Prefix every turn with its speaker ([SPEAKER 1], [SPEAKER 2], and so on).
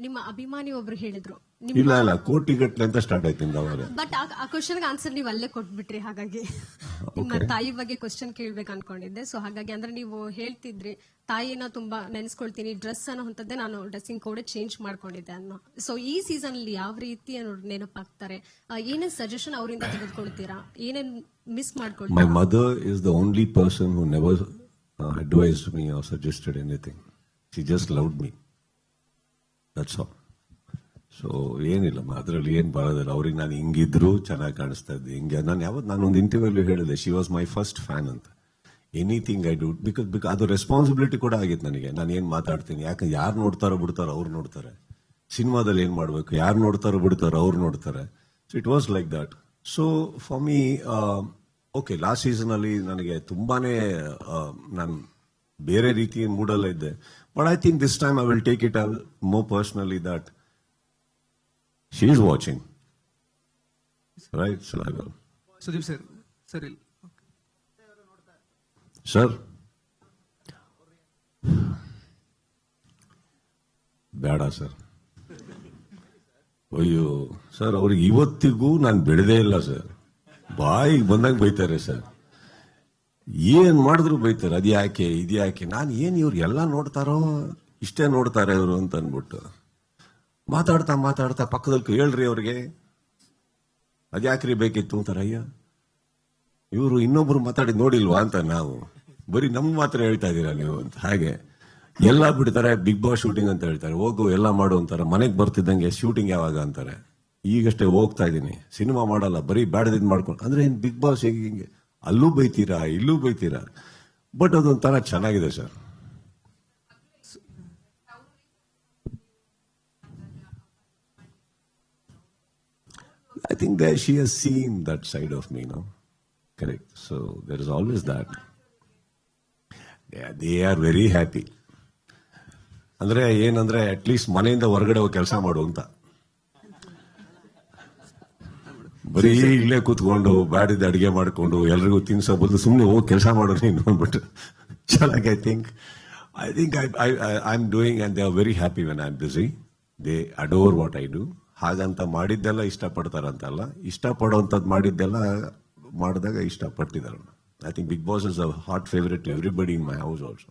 [SPEAKER 1] ನಿಮ್ಮ ಅಭಿಮಾನಿ ಒಬ್ರು ಹೇಳಿದ್ರು
[SPEAKER 2] ಇಲ್ಲ ಕೋಟಿಗಟ್ಟಲೆ ಅಂತ ಸ್ಟಾರ್ಟ್ ಆಯ್ತಿಂದ ಅವಾಗ.
[SPEAKER 1] ಬಟ್ ಆ ಕ್ವಶನ್ ಆನ್ಸರ್ ನೀವು ಅಲ್ಲೇ ಕೊಟ್ಬಿಟ್ರಿ. ಹಾಗಾಗಿ ನಿಮ್ಮ ತಾಯಿ ಬಗ್ಗೆ ಕ್ವಶನ್ ಕೇಳ್ಬೇಕು ಅನ್ಕೊಂಡಿದ್ದೆ. ಸೊ ಹಾಗಾಗಿ ಅಂದ್ರೆ ನೀವು ಹೇಳ್ತಿದ್ರಿ ತಾಯಿನ ತುಂಬಾ ನೆನೆಸ್ಕೊಳ್ತೀನಿ, ಡ್ರೆಸ್ ಅನ್ನೋ ಅಂತದ್ದೇ ನಾನು ಡ್ರೆಸ್ಸಿಂಗ್ ಕೋಡ್ ಚೇಂಜ್ ಮಾಡ್ಕೊಂಡಿದ್ದೆ ಅನ್ನೋ. ಸೊ ಈ ಸೀಸನ್ ಅಲ್ಲಿ ಯಾವ ರೀತಿ ನೆನಪಾಗ್ತಾರೆ, ಏನೇನ್ ಸಜೆಷನ್ ಅವರಿಂದ ತೆಗೆದುಕೊಳ್ತೀರಾ, ಏನೇನ್ miss ಮಾಡ್ಕೊಳ್ತೀರಾ?
[SPEAKER 2] My mother is the only person who never advised me or suggested anything. She just loved me. That's all. So ಏನಿಲ್ಲ ಅದರಲ್ಲಿ ಏನ್ ಬರೋದಿಲ್ಲ. ಅವ್ರಿಗೆ ನಾನು ಹಿಂಗಿದ್ರು ಚೆನ್ನಾಗಿ ಕಾಣಿಸ್ತಾ ಇದ್ದೆ, ಹಿಂಗೆ ನಾನೊಂದು ಇಂಟರ್ವ್ಯೂ ಹೇಳಿದೆ, she was my first fan ಅಂತ. ಎನಿಥಿಂಗ್ ಐ ಡೂ ಬಿಕಾಸ್ ಅದು ರೆಸ್ಪಾನ್ಸಿಬಿಲಿಟಿ ಕೂಡ ಆಗಿತ್ತು ನನಗೆ. ನಾನು ಏನ್ ಮಾತಾಡ್ತೀನಿ, ಯಾಕಂದ್ರೆ ಯಾರು ನೋಡ್ತಾರೋ ಬಿಡ್ತಾರೋ ಅವ್ರು ನೋಡ್ತಾರೆ. ಸಿನಿಮಾದಲ್ಲಿ ಏನ್ ಮಾಡ್ಬೇಕು, ಯಾರು ನೋಡ್ತಾರೋ ಬಿಡ್ತಾರೋ ಅವ್ರು ನೋಡ್ತಾರೆ. So it was like that. So for me okay, last season ಅಲ್ಲಿ ನನಗೆ ತುಂಬಾನೇ ನಾನು ಬೇರೆ ರೀತಿಯ ಮೂಡಲ್ಲ ಇದ್ದೆ. But I think this time I will take it more personally that she is watching, right? So I will.
[SPEAKER 3] Sudeep sir,
[SPEAKER 2] Sir, ಬೇಡ sir. ಅಯ್ಯೋ sir, ಅವ್ರಿಗೆ ಇವತ್ತಿಗೂ ನಾನು ಬೆಳೆದೇ ಇಲ್ಲ ಸರ್. ಬಾಯಿಗೆ ಬಂದಾಗ ಬೈತಾರೆ ಸರ್, ಏನ್ ಮಾಡಿದ್ರು ಬೈತಾರೆ. ಅದ್ಯಾಕೆ ಇದ್ಯಾಕೆ, ನಾನು ಏನ್ ಇವ್ರು ಎಲ್ಲ ನೋಡ್ತಾರೋ ಇಷ್ಟೇ ನೋಡ್ತಾರೆ ಇವರು ಅಂತ ಅನ್ಬಿಟ್ಟು ಮಾತಾಡ್ತಾ ಪಕ್ಕದಲ್ಲಿ ಹೇಳ್ರಿ ಅವ್ರಿಗೆ ಅದ್ಯಾಕ್ರಿ ಬೇಕಿತ್ತು ಅಂತಾರೆ. ಅಯ್ಯ, ಇವರು ಇನ್ನೊಬ್ರು ಮಾತಾಡಿ ನೋಡಿಲ್ವಾ ಅಂತ. ನಾವು ಬರೀ ನಮ್ ಮಾತ್ರ ಹೇಳ್ತಾ ಇದೀರಾ ನೀವು ಅಂತ. ಹಾಗೆ ಎಲ್ಲ ಬಿಡ್ತಾರೆ, ಬಿಗ್ ಬಾಸ್ ಶೂಟಿಂಗ್ ಅಂತ ಹೇಳ್ತಾರೆ, ಹೋಗು ಎಲ್ಲ ಮಾಡು ಅಂತಾರೆ. ಮನೆಗೆ ಬರ್ತಿದ್ದಂಗೆ ಶೂಟಿಂಗ್ ಯಾವಾಗ ಅಂತಾರೆ. ಈಗಷ್ಟೇ ಹೋಗ್ತಾ ಇದ್ದೀನಿ, ಸಿನಿಮಾ ಮಾಡಲ್ಲ, ಬರೀ ಬ್ಯಾಡದಿದ್ ಮಾಡ್ಕೊಂಡು. ಅಂದ್ರೆ ಏನ್ ಬಿಗ್ ಬಾಸ್ ಹೇಗೆ ಹಿಂಗೆ ಅಲ್ಲೂ ಬೈತೀರಾ ಇಲ್ಲೂ ಬೈತೀರಾ. ಬಟ್ ಅದೊಂಥರ ಚೆನ್ನಾಗಿದೆ sir. I think that she has seen that side of me, no? Correct. So there is always that. Yeah, they are very happy. ಅಂದ್ರೆ ಏನಂದ್ರೆ ಅಟ್ ಲೀಸ್ಟ್ ಮನೆಯಿಂದ ಹೊರಗಡೆ ಹೋಗಿ ಕೆಲಸ ಮಾಡು ಅಂತ. ಬರೀ ಇಲ್ಲೇ ಕೂತ್ಕೊಂಡು ಬ್ಯಾಡಿದ ಅಡಿಗೆ ಮಾಡ್ಕೊಂಡು ಎಲ್ರಿಗೂ ತಿನ್ಸೋ ಬದಲು ಸುಮ್ಮನೆ ಹೋಗಿ ಕೆಲಸ ಮಾಡೋದು ನೀನು ಅಂದ್ಬಿಟ್ಟು ಚೆನ್ನಾಗಿ. I think I am doing and they are very happy when I am busy. They adore what I do. ಹಾಗಂತ ಮಾಡಿದ್ದೆಲ್ಲ ಇಷ್ಟಪಡ್ತಾರಂತಲ್ಲ, ಇಷ್ಟಪಡೋಂಥದ್ದು ಮಾಡಿದ್ದೆಲ್ಲ ಮಾಡಿದಾಗ ಇಷ್ಟಪಟ್ಟಿದ್ದಾರೆ. I think Bigg Boss is a hot favourite to everybody in my house also.